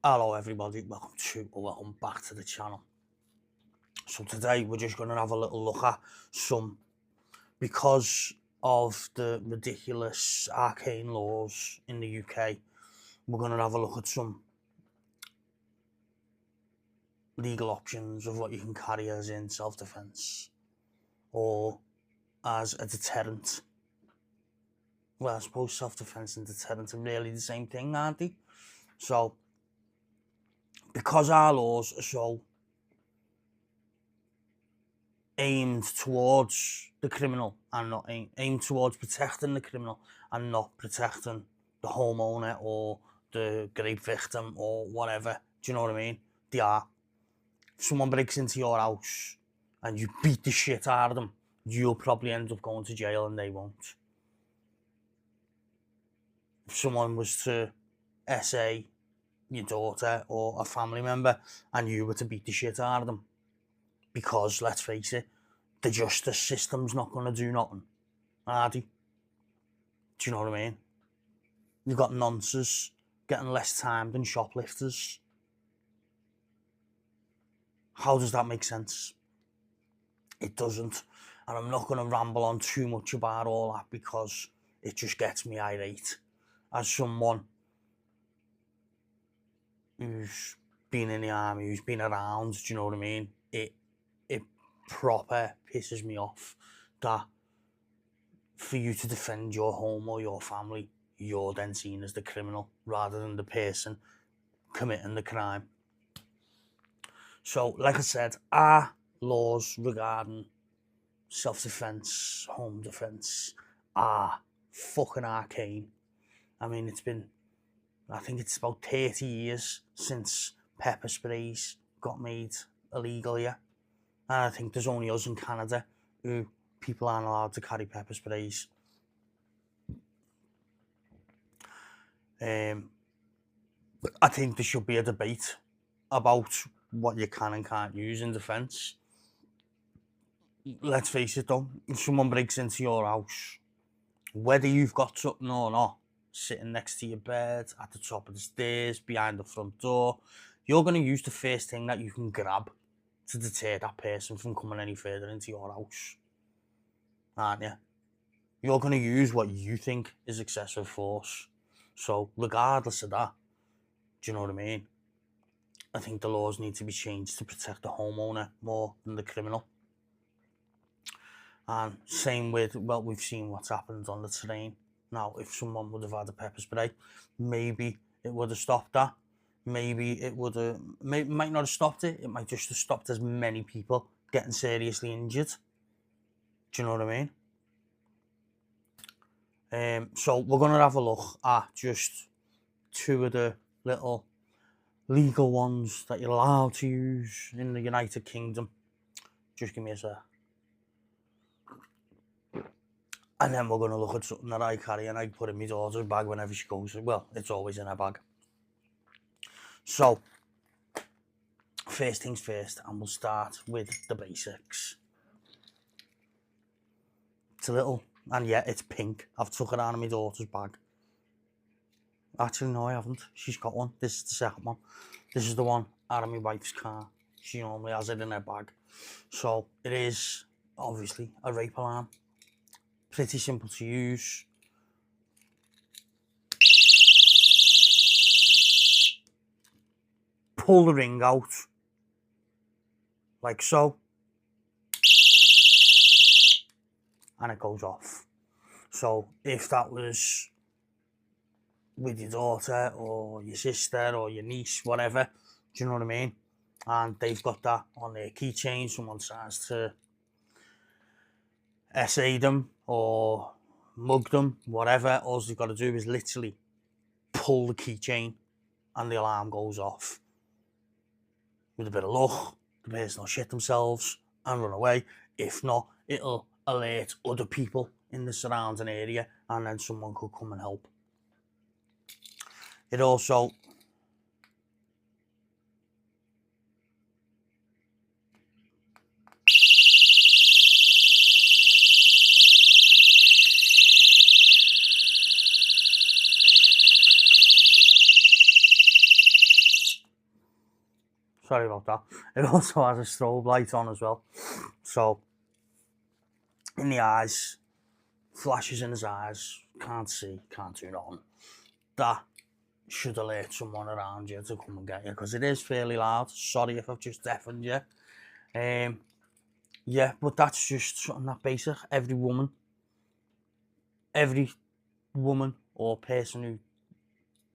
Hello everybody, welcome back to the channel. So today we're just going to have a little look at some, because of the ridiculous arcane laws in the UK, we're going to have a look at some legal options of what you can carry as in self-defense or as a deterrent. Well, I suppose self-defense and deterrent are really the same thing, aren't they? So because our laws are so aimed towards the criminal and not aimed towards protecting the criminal and not protecting the homeowner or the rape victim or whatever. Do you know what I mean? They are. If someone breaks into your house and you beat the shit out of them, you'll probably end up going to jail and they won't. If someone was to SA your daughter or a family member and you were to beat the shit out of them, because let's face it, the justice system's not going to do nothing, are they? Do you know what I mean? You've got nonces getting less time than shoplifters. How does that make sense? It doesn't. And I'm not going to ramble on too much about all that because it just gets me irate. As someone who's been in the army, who's been around, do you know what I mean? It proper pisses me off that for you to defend your home or your family, you're then seen as the criminal rather than the person committing the crime. So, like I said, our laws regarding self-defense, home defense, are fucking arcane. I mean, I think it's about 30 years since pepper sprays got made illegal here. And I think there's only us in Canada who people aren't allowed to carry pepper sprays. I think there should be a debate about what you can and can't use in defence. Let's face it though, if someone breaks into your house, whether you've got something or not, sitting next to your bed, at the top of the stairs, behind the front door, you're going to use the first thing that you can grab to deter that person from coming any further into your house, aren't you? You're going to use what you think is excessive force. So regardless of that, do you know what I mean? I think the laws need to be changed to protect the homeowner more than the criminal. And same with, well, we've seen what's happened on the terrain. Now, if someone would have had a pepper spray, maybe it would have stopped that. Maybe it would have, might not have stopped it. It might just have stopped as many people getting seriously injured. Do you know what I mean? So we're going to have a look at just two of the little legal ones that you're allowed to use in the United Kingdom. Just give me a sec. And then we're going to look at something that I carry and I put in my daughter's bag whenever she goes. Well, it's always in her bag. So, first things first, and we'll start with the basics. It's a little, and yeah, it's pink. I've took it out of my daughter's bag. Actually, no, I haven't. She's got one. This is the second one. This is the one out of my wife's car. She normally has it in her bag. So, it is, obviously, a rape alarm. Pretty simple to use. Pull the ring out, like so, and it goes off. So if that was with your daughter or your sister or your niece, whatever, do you know what I mean? And they've got that on their keychain, someone tries to SA them or mug them, whatever, all they've got to do is literally pull the keychain and the alarm goes off. With a bit of luck, the person will shit themselves and run away. If not, it'll alert other people in the surrounding area and then someone could come and help. It also sorry about that. It also has a strobe light on as well. So, in the eyes, flashes in his eyes, can't see, can't turn on. That should alert someone around you to come and get you, because it is fairly loud. Sorry if I've just deafened you. Yeah, but that's just something that basic. Every woman or person who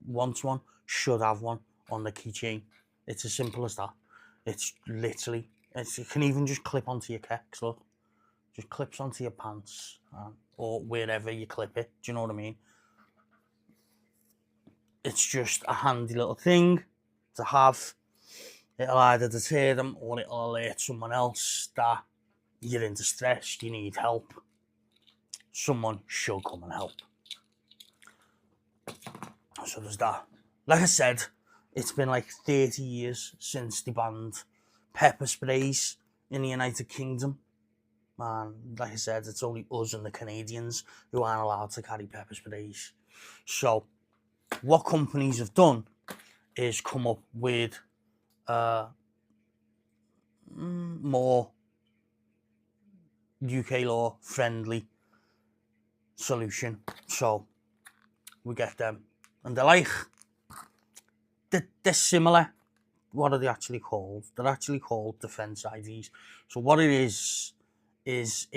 wants one should have one on the keychain. It's as simple as that. It's literally, it can even just clip onto your kicks, look. Just clips onto your pants or wherever you clip it. Do you know what I mean? It's just a handy little thing to have. It'll either deter them or it'll alert someone else that you're in distress, you need help. Someone should come and help. So there's that. Like I said, it's been like 30 years since they banned pepper sprays in the United Kingdom. And like I said, it's only us and the Canadians who aren't allowed to carry pepper sprays. So what companies have done is come up with more UK law friendly solution. So we get them, and they're similar. What are they actually called? They're actually called defense IDs. So what it is it's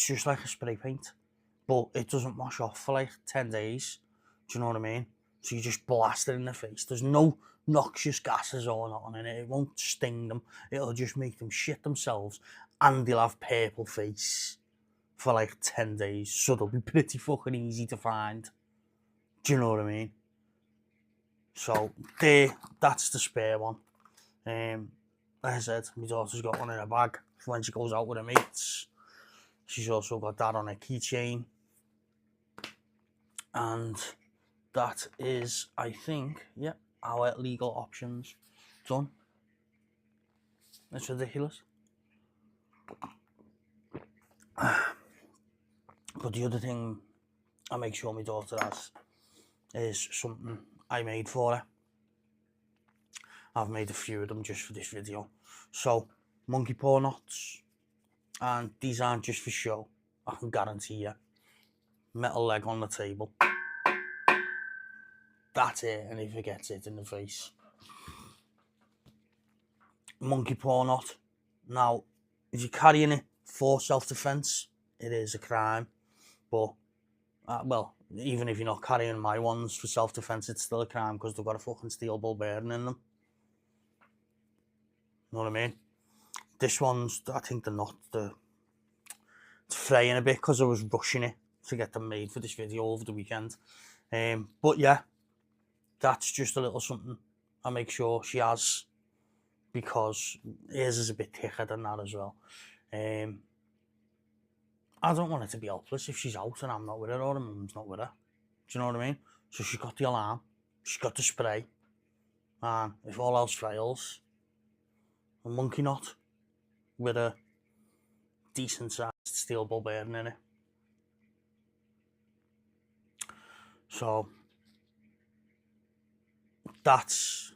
just like a spray paint, but it doesn't wash off for like 10 days. Do you know what I mean? So you just blast it in the face. There's no noxious gases or nothing in it. It won't sting them. It'll just make them shit themselves, and they'll have purple face for like 10 days. So they'll be pretty fucking easy to find. Do you know what I mean? So that's the spare one. Like I said, my daughter's got one in her bag for when she goes out with her mates. She's also got that on her keychain. And that is, I think, yeah, our legal options done. It's ridiculous. But the other thing I make sure my daughter has is something I made for her. I've made a few of them just for this video. So, monkey paw knots. And these aren't just for show, I can guarantee you. Metal leg on the table. That's it, and he forgets it in the face. Monkey paw knot. Now, if you're carrying it for self-defense, it is a crime. But, well, even if you're not carrying my ones for self-defense, it's still a crime because they've got a fucking steel ball bearing in them. You know what I mean? This one's, I think it's fraying a bit because I was rushing it to get them made for this video over the weekend. But yeah, that's just a little something I make sure she has, because hers is a bit thicker than that as well. I don't want her to be helpless if she's out and I'm not with her or her mum's not with her. Do you know what I mean? So she's got the alarm, she's got the spray, and if all else fails, a monkey knot with a decent sized steel ball bearing in it. So that's,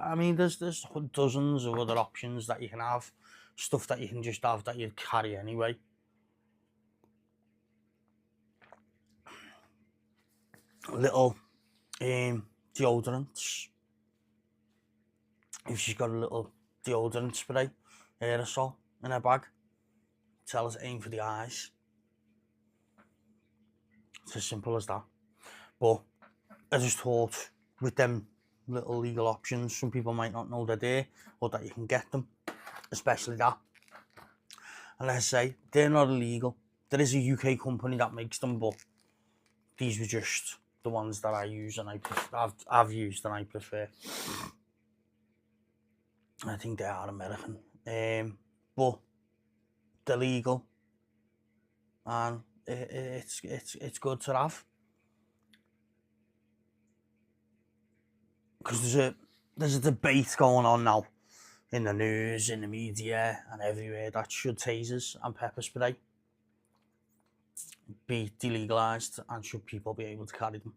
I mean, there's dozens of other options that you can have, stuff that you can just have that you'd carry anyway. Little deodorants. If she's got a little deodorant spray, aerosol in her bag, tell her to aim for the eyes. It's as simple as that. But I just thought, with them little legal options, some people might not know they're there or that you can get them, especially that. And like I say, they're not illegal. There is a UK company that makes them, but these were just the ones that I use and I've used and I prefer. I think they are American, but they're legal, and it's good to have, because there's a debate going on now in the news, in the media, and everywhere that should tasers and pepper spray be delegalised and should people be able to carry them.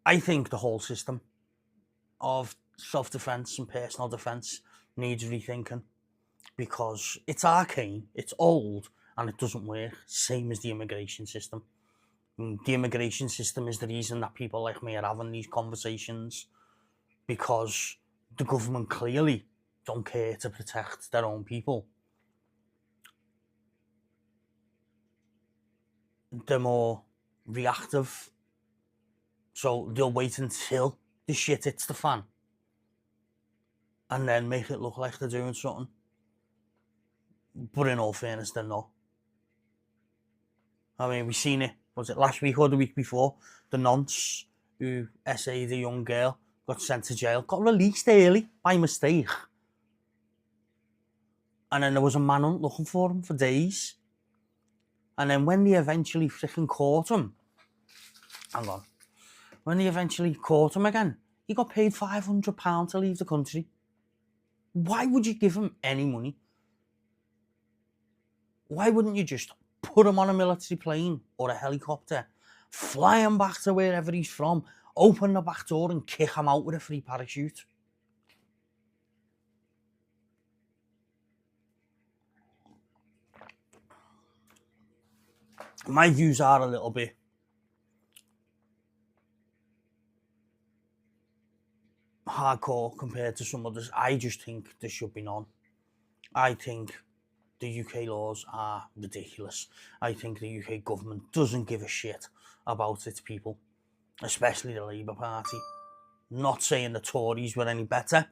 I think the whole system of self-defense and personal defense needs rethinking, because it's arcane, it's old, and it doesn't work. Same as the immigration system. The immigration system is the reason that people like me are having these conversations, because the government clearly don't care to protect their own people. They're more reactive, so they'll wait until the shit hits the fan and then make it look like they're doing something. But in all fairness, they're not. I mean, we've seen it, was it last week or the week before? The nonce who SA'd a young girl, got sent to jail, got released early by mistake. And then there was a manhunt looking for him for days. And then when they eventually freaking caught him, when they eventually caught him again, he got paid £500 to leave the country. Why would you give him any money? Why wouldn't you just put him on a military plane or a helicopter, fly him back to wherever he's from, open the back door and kick him out with a free parachute? My views are a little bit hardcore compared to some others. I just think there should be none. I think the UK laws are ridiculous. I think the UK government doesn't give a shit about its people, especially the Labour Party. Not saying the Tories were any better,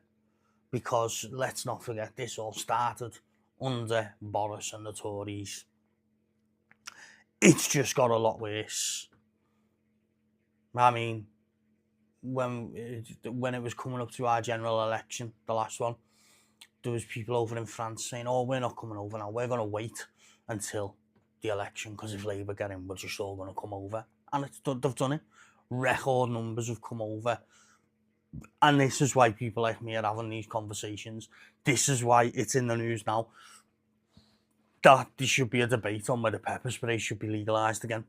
because let's not forget, this all started under Boris and the Tories. It's just got a lot worse. I mean, when it was coming up to our general election, the last one, there was people over in France saying, oh, we're not coming over now, we're going to wait until the election, because if Labour get in, we're just all going to come over. And they've done it. Record numbers have come over. And this is why people like me are having these conversations. This is why it's in the news now that there should be a debate on whether pepper spray should be legalised again.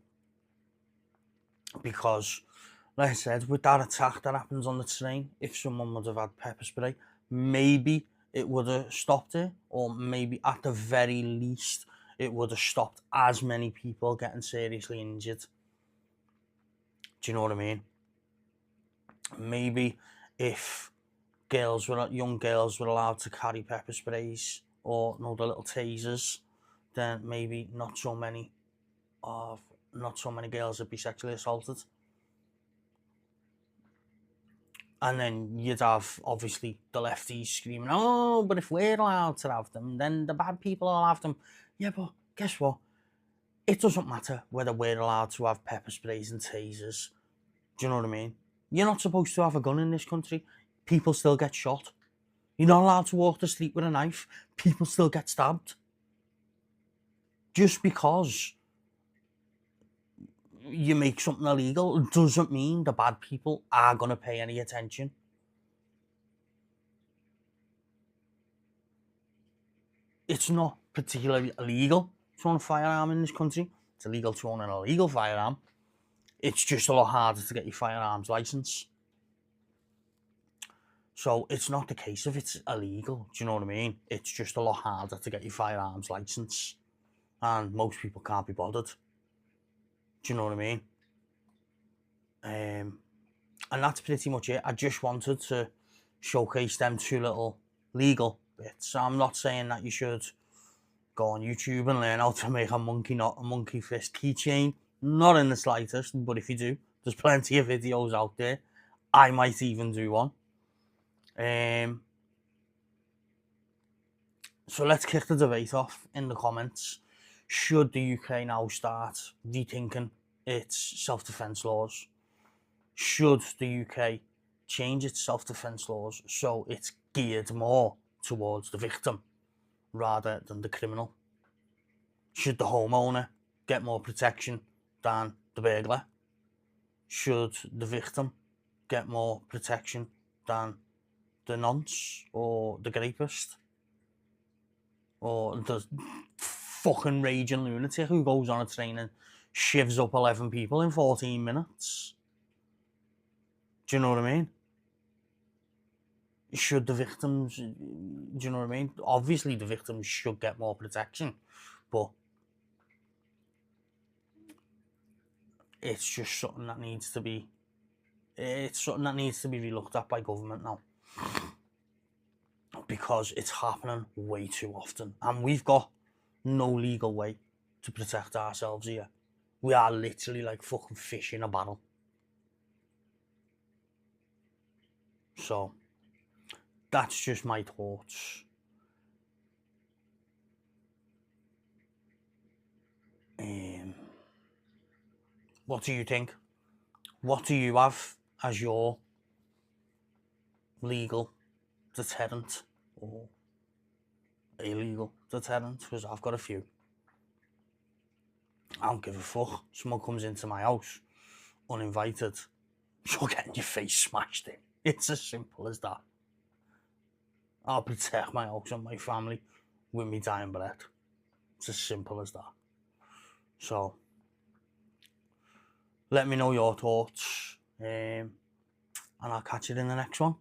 Because, like I said, with that attack that happens on the train, if someone would have had pepper spray, maybe it would have stopped it, or maybe at the very least it would have stopped as many people getting seriously injured. Do you know what I mean? Maybe if young girls were allowed to carry pepper sprays or the little tasers, then maybe not so many girls would be sexually assaulted. And then you'd have, obviously, the lefties screaming, oh, but if we're allowed to have them, then the bad people will have them. Yeah, but guess what? It doesn't matter whether we're allowed to have pepper sprays and tasers. Do you know what I mean? You're not supposed to have a gun in this country. People still get shot. You're not allowed to walk to sleep with a knife. People still get stabbed. Just because you make something illegal doesn't mean the bad people are going to pay any attention. It's not particularly illegal to own a firearm in this country. It's illegal to own an illegal firearm. It's just a lot harder to get your firearms license. So it's not the case if it's illegal, do you know what I mean? It's just a lot harder to get your firearms license. And most people can't be bothered. Do you know what I mean? And that's pretty much it. I just wanted to showcase them two little legal bits. I'm not saying that you should go on YouTube and learn how to make a monkey fist keychain. Not in the slightest, but if you do, there's plenty of videos out there. I might even do one. So let's kick the debate off in the comments. Should the UK now start rethinking its self-defence laws? Should the UK change its self-defence laws so it's geared more towards the victim rather than the criminal? Should the homeowner get more protection than the burglar? Should the victim get more protection than the nonce or the rapist or the fucking raging lunatic who goes on a train and shivs up 11 people in 14 minutes? Do you know what I mean? should the victims, do you know what I mean? Obviously, the victims should get more protection, but it's just something that needs to be, it's something that needs to be relooked at by government now, because it's happening way too often, and we've got no legal way to protect ourselves here. We are literally like fucking fish in a barrel. So that's just my thoughts. What do you think? What do you have as your legal deterrent or illegal deterrent? Because I've got a few. I don't give a fuck. Someone comes into my house uninvited, you're getting your face smashed in. It's as simple as that. I'll protect my house and my family with me dying breath. It's as simple as that. So, let me know your thoughts, and I'll catch you in the next one.